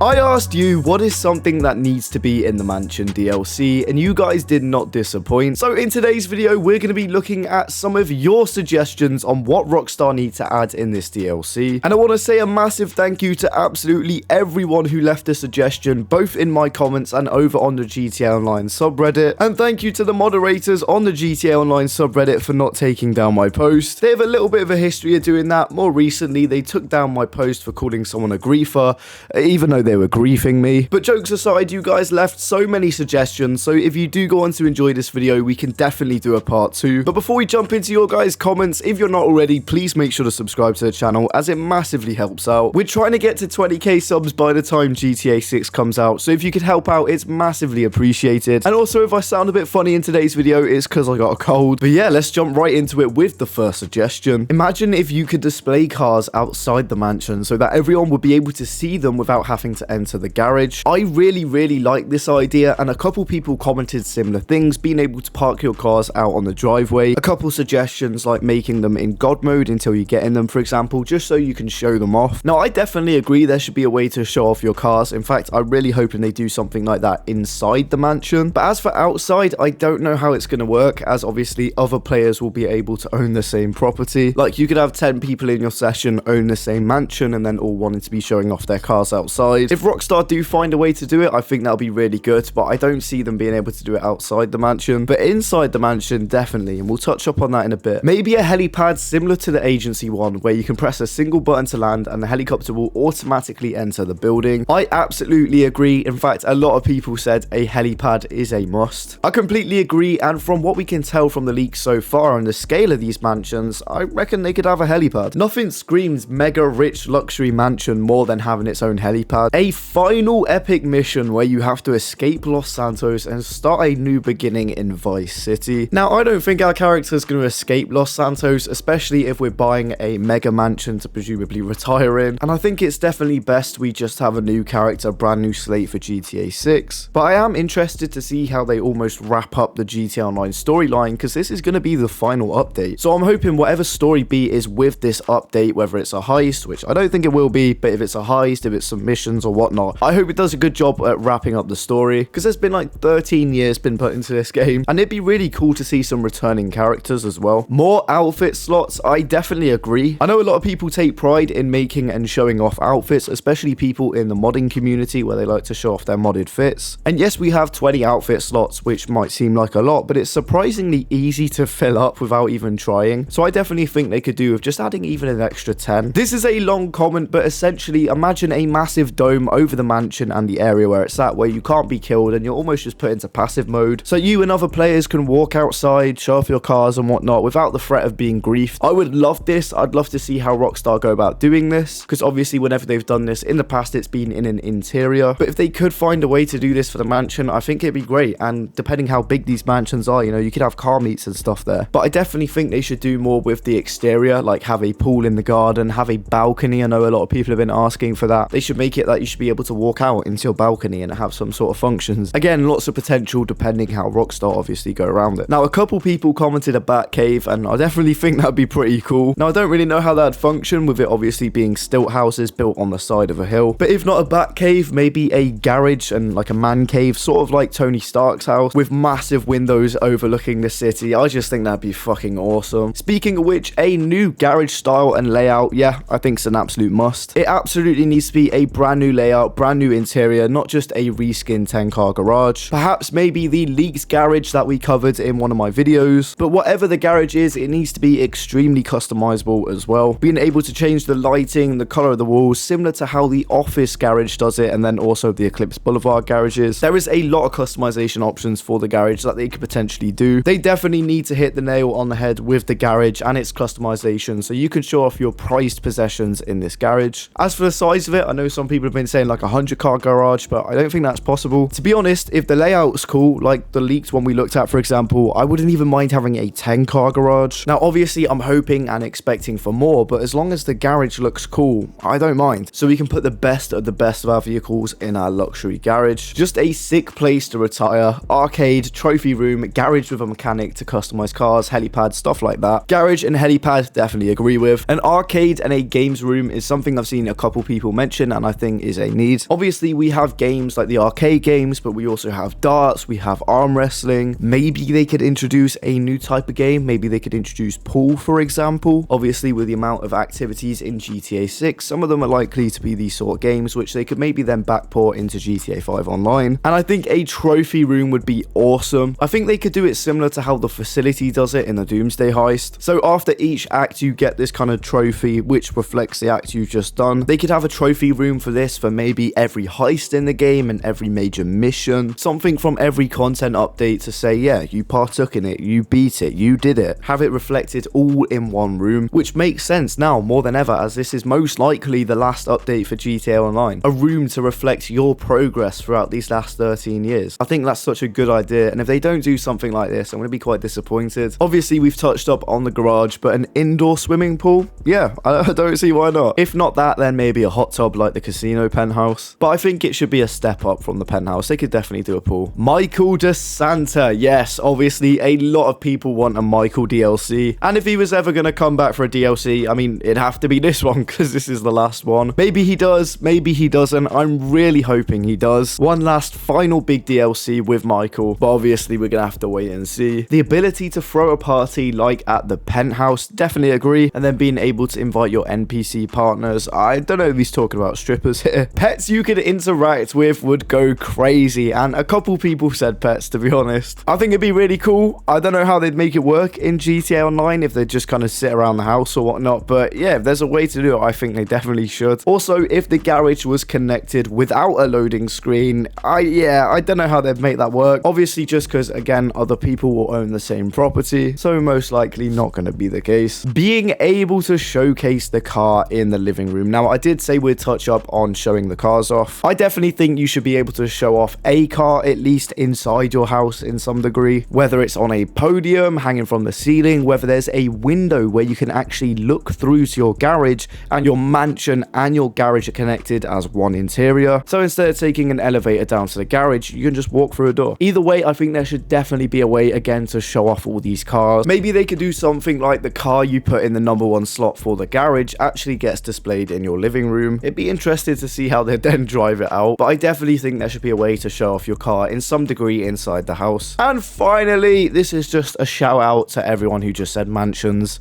I asked you what is something that needs to be in the Mansion DLC, and you guys did not disappoint. So in today's video, we're going to be looking at some of your suggestions on what Rockstar need to add in this DLC. And I want to say a massive thank you to absolutely everyone who left a suggestion, both in my comments and over on the GTA Online subreddit. And thank you to the moderators on the GTA Online subreddit for not taking down my post. They have a little bit of a history of doing that. More recently, they took down my post for calling someone a griefer, even though they were griefing me. But jokes aside, you guys left so many suggestions, so if you do go on to enjoy this video, we can definitely do a part 2. But before we jump into your guys' comments, if you're not already, please make sure to subscribe to the channel, as it massively helps out. We're trying to get to 20k subs by the time GTA 6 comes out, so if you could help out, it's massively appreciated. And also, if I sound a bit funny in today's video, it's because I got a cold. But yeah, let's jump right into it with the first suggestion. Imagine if you could display cars outside the mansion so that everyone would be able to see them without having to enter the garage. I really like this idea, and a couple people commented similar things, being able to park your cars out on the driveway. A couple suggestions like making them in God mode until you get in them, for example, just so you can show them off. Now, I definitely agree there should be a way to show off your cars. In fact, I'm really hoping they do something like that inside the mansion. But as for outside, I don't know how it's going to work, as obviously other players will be able to own the same property. Like, you could have 10 people in your session own the same mansion and then all wanting to be showing off their cars outside. If Rockstar do find a way to do it, I think that'll be really good, but I don't see them being able to do it outside the mansion. But inside the mansion, definitely, and we'll touch up on that in a bit. Maybe a helipad similar to the agency one, where you can press a single button to land and the helicopter will automatically enter the building. I absolutely agree. In fact, a lot of people said a helipad is a must. I completely agree, and from what we can tell from the leaks so far and the scale of these mansions, I reckon they could have a helipad. Nothing screams mega rich luxury mansion more than having its own helipad. A final epic mission where you have to escape Los Santos and start a new beginning in Vice City. Now, I don't think our character is going to escape Los Santos, especially if we're buying a mega mansion to presumably retire in, and I think it's definitely best we just have a new character, brand new slate for GTA 6. But I am interested to see how they almost wrap up the GTA Online storyline, because this is going to be the final update. So I'm hoping whatever story beat is with this update, whether it's a heist, which I don't think it will be, but if it's a heist, if it's some missions or whatnot, I hope it does a good job at wrapping up the story, because there's been like 13 years been put into this game, and it'd be really cool to see some returning characters as well. More outfit slots, I definitely agree. I know a lot of people take pride in making and showing off outfits, especially people in the modding community where they like to show off their modded fits. And yes, we have 20 outfit slots, which might seem like a lot, but it's surprisingly easy to fill up without even trying. So I definitely think they could do with just adding even an extra 10. This is a long comment, but essentially imagine a massive dome over the mansion and the area where it's at, where you can't be killed and you're almost just put into passive mode, so you and other players can walk outside, show off your cars and whatnot without the threat of being griefed. I would love this. I'd love to see how Rockstar go about doing this, because obviously whenever they've done this in the past, it's been in an interior. But if they could find a way to do this for the mansion, I think it'd be great. And depending how big these mansions are, you know, you could have car meets and stuff there. But I definitely think they should do more with the exterior, like have a pool in the garden, have a balcony. I know a lot of people have been asking for that. They should make it that you should be able to walk out into your balcony and have some sort of functions. Again, lots of potential depending how Rockstar obviously go around it. Now, a couple people commented a bat cave, and I definitely think that'd be pretty cool. Now, I don't really know how that'd function, with it obviously being stilt houses built on the side of a hill. But if not a bat cave, maybe a garage and like a man cave, sort of like Tony Stark's house, with massive windows overlooking the city. I just think that'd be fucking awesome. Speaking of which, a new garage style and layout, yeah, I think it's an absolute must. It absolutely needs to be a brand new layout, brand new interior, not just a reskin 10-car garage. Perhaps maybe the leaked garage that we covered in one of my videos, but whatever the garage is, it needs to be extremely customizable as well. Being able to change the lighting, the color of the walls, similar to how the office garage does it, and then also the Eclipse Boulevard garages. There is a lot of customization options for the garage that they could potentially do. They definitely need to hit the nail on the head with the garage and its customization, so you can show off your prized possessions in this garage. As for the size of it, I know some people have been saying like a 100-car garage, but I don't think that's possible. To be honest, if the layout's cool, like the leaked one we looked at, for example, I wouldn't even mind having a 10-car garage. Now, obviously, I'm hoping and expecting for more, but as long as the garage looks cool, I don't mind. So we can put the best of our vehicles in our luxury garage. Just a sick place to retire. Arcade, trophy room, garage with a mechanic to customize cars, helipad, stuff like that. Garage and helipad, definitely agree with. An arcade and a games room is something I've seen a couple people mention, and I think is a need. Obviously, we have games like the arcade games, but we also have darts, we have arm wrestling. Maybe they could introduce a new type of game. Maybe they could introduce pool, for example. Obviously, with the amount of activities in GTA 6, some of them are likely to be these sort of games, which they could maybe then backport into GTA 5 Online. And I think a trophy room would be awesome. I think they could do it similar to how the facility does it in the Doomsday Heist. So after each act, you get this kind of trophy, which reflects the act you've just done. They could have a trophy room for this for maybe every heist in the game and every major mission. Something from every content update to say, yeah, you partook in it, you beat it, you did it. Have it reflected all in one room, which makes sense now more than ever, as this is most likely the last update for GTA Online. A room to reflect your progress throughout these last 13 years. I think that's such a good idea, and if they don't do something like this, I'm going to be quite disappointed. Obviously, we've touched up on the garage, but an indoor swimming pool? Yeah, I don't see why not. If not that, then maybe a hot tub like the casino penthouse. But I think it should be a step up from the penthouse. They could definitely do a pool. Michael DeSanta. Yes, obviously, a lot of people want a Michael DLC. And if he was ever going to come back for a DLC, I mean, it'd have to be this one, because this is the last one. Maybe he does, maybe he doesn't. I'm really hoping he does. One last final big DLC with Michael, but obviously we're going to have to wait and see. The ability to throw a party like at the penthouse, definitely agree. And then being able to invite your NPC partners. I don't know if he's talking about strippers here. Pets you could interact with would go crazy, and a couple people said pets, to be honest. I think it'd be really cool. I don't know how they'd make it work in GTA Online, if they just kind of sit around the house or whatnot, but yeah, if there's a way to do it, I think they definitely should. Also, if the garage was connected without a loading screen, I don't know how they'd make that work. Obviously, just because, again, other people will own the same property, so most likely not going to be the case. Being able to showcase the car in the living room. Now, I did say we'd touch up on showing the cars off. I definitely think you should be able to show off a car, at least inside your house in some degree, whether it's on a podium, hanging from the ceiling, whether there's a window where you can actually look through to your garage, and your mansion and your garage are connected as one interior. So instead of taking an elevator down to the garage, you can just walk through a door. Either way, I think there should definitely be a way, again, to show off all these cars. Maybe they could do something like the car you put in the #1 slot for the garage actually gets displayed in your living room. It'd be interesting to see how they then drive it out, but I definitely think there should be a way to show off your car in some degree inside the house. And finally, this is just a shout out to everyone who just said mansions.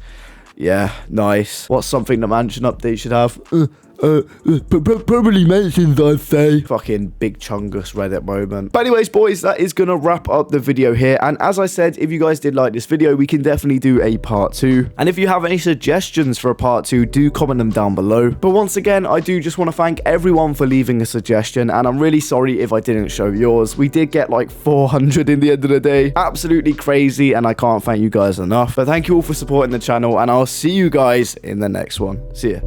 Yeah, nice. What's something the mansion update should have? Probably mentions, I'd say. Fucking big chungus Reddit moment. But anyways, boys, that is gonna wrap up the video here. And as I said, if you guys did like this video, we can definitely do a part 2. And if you have any suggestions for a part 2, do comment them down below. But once again, I do just want to thank everyone for leaving a suggestion, and I'm really sorry if I didn't show yours. We did get like 400 in the end of the day. Absolutely crazy, and I can't thank you guys enough. But thank you all for supporting the channel, and I'll see you guys in the next one. See ya.